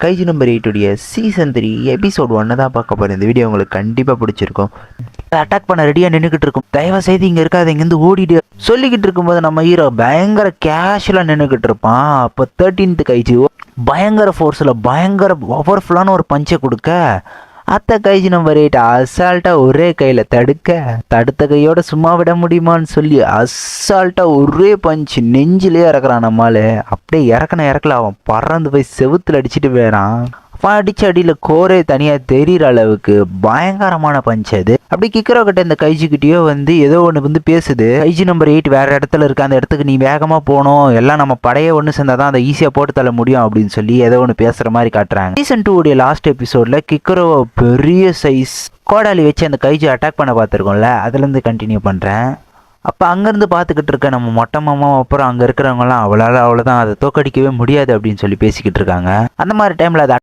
கைஜி number 8 உடைய season 3 episode 1 தான் பார்க்க போகிறேன். இந்த வீடியோ உங்களுக்கு கண்டிப்பாக பிடிச்சிருக்கும். அட்டாக் பண்ண ரெடியாக நின்றுக்கிட்டு இருக்கும். தயவு செய்து இங்கே இருக்காது, இங்கேருந்து ஓடிடு சொல்லிக்கிட்டு இருக்கும்போது நம்ம ஹீரோ பயங்கர கேஷுவலாக நின்றுக்கிட்டு இருப்பான். அப்போ 13th கைஜி பயங்கர ஃபோர்ஸில் பயங்கர பவர்ஃபுல்லான ஒரு பஞ்சை கொடுக்க அத்தை கைஜி நம்பர் 8 அசால்ட்டாக ஒரே கையில் தடுத்த கையோட சும்மா விட முடியுமான்னு சொல்லி அசால்ட்டாக ஒரே பஞ்சு நெஞ்சிலே இறக்குறான். நம்மளால அப்படியே இறக்கல அவன் பறந்து போய் செவுத்துல அடிச்சுட்டு போயிடான். அவன் அடிச்ச அடியில் கோரே தனியாக தெரிகிற அளவுக்கு பயங்கரமான பஞ்சு அது. அப்படி கிக்கரோ கிட்ட இந்த கைஜிக்கிட்டேயோ ஏதோ ஒன்று பேசுது. கைஜி நம்பர் 8 வேற இடத்துல இருக்கு, அந்த இடத்துக்கு நீ வேகமாக போகணும், எல்லாம் நம்ம படையை ஒன்று சேர்ந்தால் தான் அதை ஈஸியாக போட்டு தள்ள முடியும் அப்படின்னு சொல்லி ஏதோ ஒன்று பேசுகிற மாதிரி காட்டுறாங்க. சீசன் 2 உடைய லாஸ்ட் எபிசோடில் கிக்கரோ பெரிய சைஸ் கோடாலி வச்சு அந்த கைஜி அட்டாக் பண்ண பார்த்துருக்கோம்ல, அதுலேருந்து கண்டினியூ பண்ணுறேன். அப்போ அங்கேருந்து பார்த்துக்கிட்டு இருக்க நம்ம மொட்டை மாமா அப்புறம் அங்கே இருக்கிறவங்கலாம் அவ்வளோதான், அதை தோக்கடிக்கவே முடியாது அப்படின்னு சொல்லி பேசிக்கிட்டு இருக்காங்க. அந்த மாதிரி டைமில் அதை